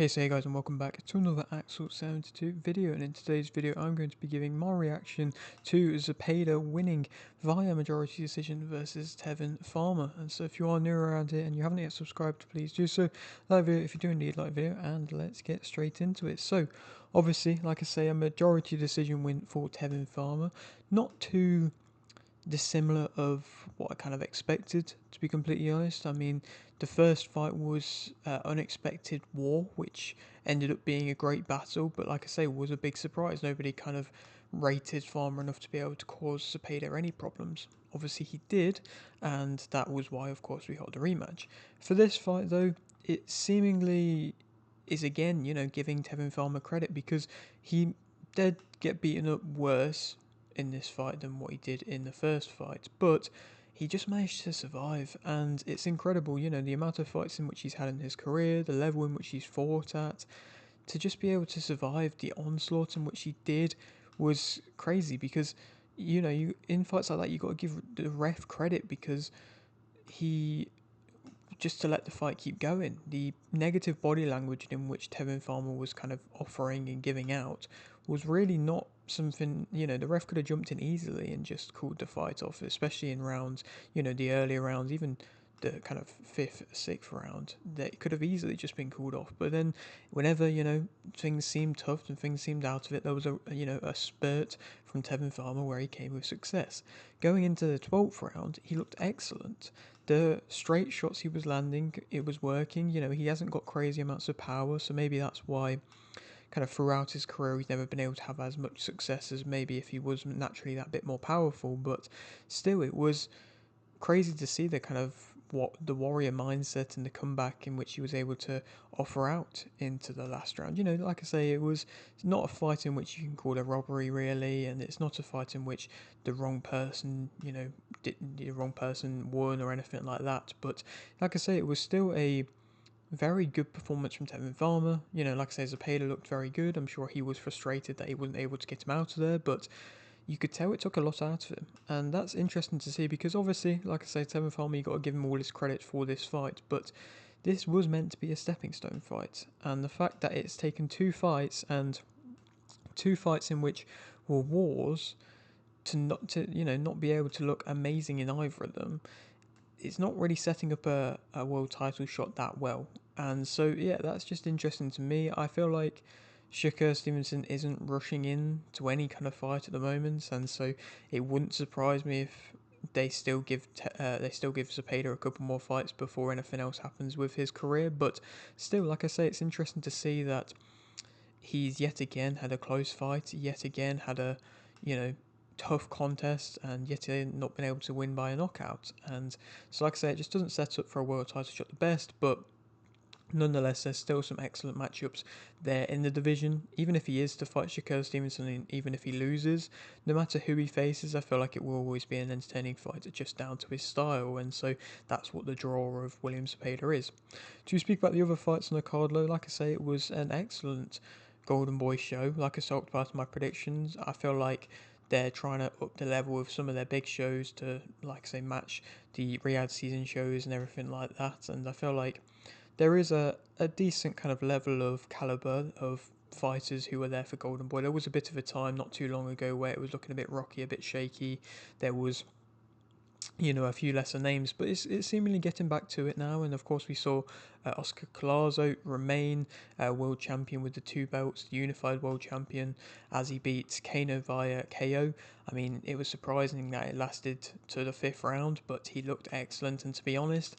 Hey, so hey guys, and welcome back to another Axel 72 video, and in today's video I'm going to be giving my reaction to Zepeda winning via majority decision versus Tevin Farmer. And so if you are new around here and you haven't yet subscribed, please do so. Like video if you do indeed like video, and let's get straight into it. So obviously, like I say, a majority decision win for Tevin Farmer. Not too dissimilar of what I kind of expected, to be completely honest. I mean, the first fight was Unexpected War, which ended up being a great battle, but like I say, was a big surprise. Nobody kind of rated Farmer enough to be able to cause Zepeda any problems. Obviously, he did, and that was why, of course, we got the rematch. For this fight, though, it seemingly is again, giving Tevin Farmer credit because he did get beaten up worse in this fight than what he did in the first fight, but he just managed to survive, and it's incredible, the amount of fights in which he's had in his career, the level in which he's fought at, to just be able to survive the onslaught in which he did was crazy because, you in fights like that, you got to give the ref credit because he just to let the fight keep going. The negative body language in which Tevin Farmer was kind of offering and giving out was really not something, the ref could have jumped in easily and just called the fight off, especially in rounds, the earlier rounds, even the kind of fifth, sixth round, that could have easily just been called off. But then, whenever things seemed tough and things seemed out of it, there was a spurt from Tevin Farmer where he came with success. Going into the 12th round, he looked excellent. The straight shots he was landing, it was working. He hasn't got crazy amounts of power, so maybe that's why kind of throughout his career he's never been able to have as much success as maybe if he was naturally that bit more powerful. But still, it was crazy to see the kind of what the warrior mindset and the comeback in which he was able to offer out into the last round. Like I say, it was not a fight in which you can call a robbery really, and it's not a fight in which the wrong person, the wrong person won or anything like that. But like I say, it was still a very good performance from Tevin Farmer. Like I say, Zepeda looked very good. I'm sure he was frustrated that he wasn't able to get him out of there, but you could tell it took a lot out of him. And that's interesting to see because obviously, like I say, Tevin Farmer, you got to give him all his credit for this fight, but this was meant to be a stepping stone fight. And the fact that it's taken two fights and two fights in which were wars to not be able to look amazing in either of them, it's not really setting up a world title shot that well. And so, yeah, that's just interesting to me. I feel like Shakur Stevenson isn't rushing in to any kind of fight at the moment, and so it wouldn't surprise me if they still give Zepeda a couple more fights before anything else happens with his career. But still, like I say, it's interesting to see that he's yet again had a close fight, yet again had a, you know, tough contest, and yet again not been able to win by a knockout. And so, like I say, it just doesn't set up for a world title shot the best, but nonetheless, there's still some excellent matchups there in the division. Even if he is to fight Shakur Stevenson, and even if he loses, no matter who he faces, I feel like it will always be an entertaining fight, just down to his style. And so that's what the draw of William Zepeda is. To speak about the other fights on the card, though, like I say, it was an excellent Golden Boy show. Like I talked about in my predictions, I feel like they're trying to up the level of some of their big shows to, like I say, match the Riyadh season shows and everything like that. And I feel like there is a decent kind of level of caliber of fighters who were there for Golden Boy. There was a bit of a time not too long ago where it was looking a bit rocky, a bit shaky. There was a few lesser names, but it's seemingly getting back to it now. And of course, we saw Oscar Collazo remain world champion with the two belts, the unified world champion, as he beat Cano via KO. I mean, it was surprising that it lasted to the fifth round, but he looked excellent. And to be honest,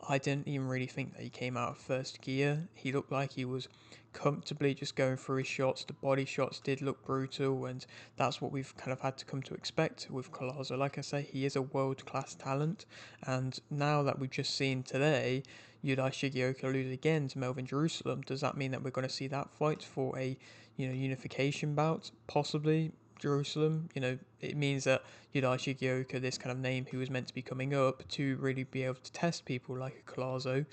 I didn't even really think that he came out of first gear. He looked like he was comfortably just going through his shots. The body shots did look brutal, and that's what we've kind of had to come to expect with Collazo. Like I say, he is a world-class talent, and now that we've just seen today, Yudai Shigeoka lose again to Melvin Jerusalem, does that mean that we're going to see that fight for a unification bout? Possibly. Jerusalem, it means that Yudai Shigeoka, this kind of name who was meant to be coming up to really be able to test people like a Collazo,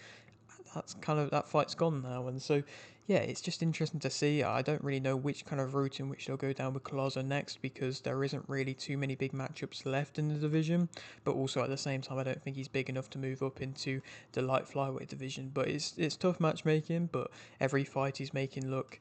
that fight's gone now. And so yeah, it's just interesting to see. I don't really know which kind of route in which they'll go down with Collazo next because there isn't really too many big matchups left in the division. But also at the same time, I don't think he's big enough to move up into the light flyweight division. But it's tough matchmaking. But every fight he's making look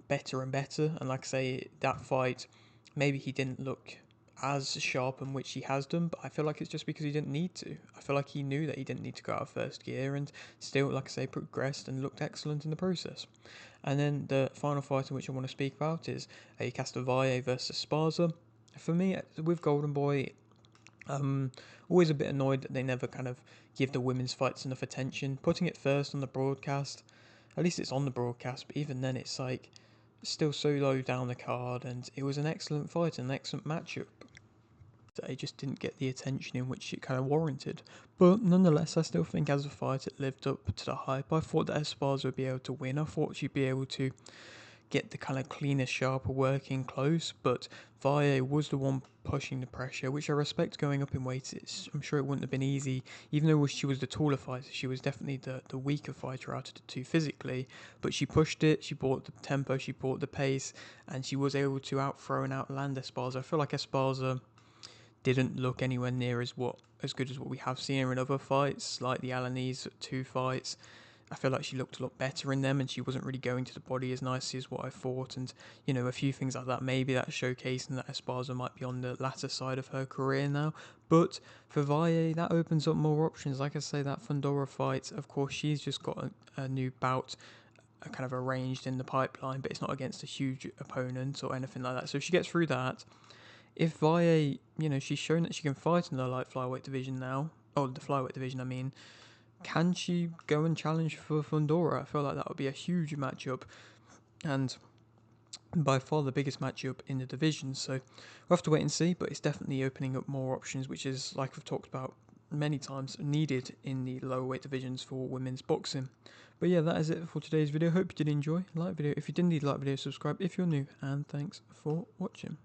better and better. And like I say, that fight, maybe he didn't look as sharp in which he has done, but I feel like it's just because he didn't need to. I feel like he knew that he didn't need to go out of first gear and still, like I say, progressed and looked excellent in the process. And then the final fight in which I want to speak about is Yokasta Valle versus Esparza. For me, with Golden Boy, always a bit annoyed that they never kind of give the women's fights enough attention. Putting it first on the broadcast, at least it's on the broadcast, but even then it's like still so low down the card, and it was an excellent fight, an excellent matchup. It just didn't get the attention in which it kind of warranted. But nonetheless, I still think as a fight it lived up to the hype. I thought that Esparza would be able to win. I thought she'd be able to get the kind of cleaner, sharper working close, but Valle was the one pushing the pressure, which I respect going up in weight. I'm sure it wouldn't have been easy, even though she was the taller fighter, she was definitely the weaker fighter out of the two physically, but she pushed it, she brought the tempo, she brought the pace, and she was able to outthrow and outland Esparza. I feel like Esparza didn't look anywhere near as good as what we have seen her in other fights, like the Alanese 2 fights. I feel like she looked a lot better in them, and she wasn't really going to the body as nicely as what I thought. And a few things like that. Maybe that's showcasing that Esparza might be on the latter side of her career now. But for Valle, that opens up more options. Like I say, that Fundora fight, of course, she's just got a new bout kind of arranged in the pipeline, but it's not against a huge opponent or anything like that. So if she gets through that, if Valle, she's shown that she can fight in the light flyweight division now, oh, the flyweight division, I mean, can she go and challenge for Fundora? I feel like that would be a huge matchup, and by far the biggest matchup in the division. So we'll have to wait and see, but it's definitely opening up more options, which is, like we've talked about many times, needed in the lower weight divisions for women's boxing. But yeah, that is it for today's video. Hope you did enjoy. Like video if you didn't, like video, subscribe if you're new, and thanks for watching.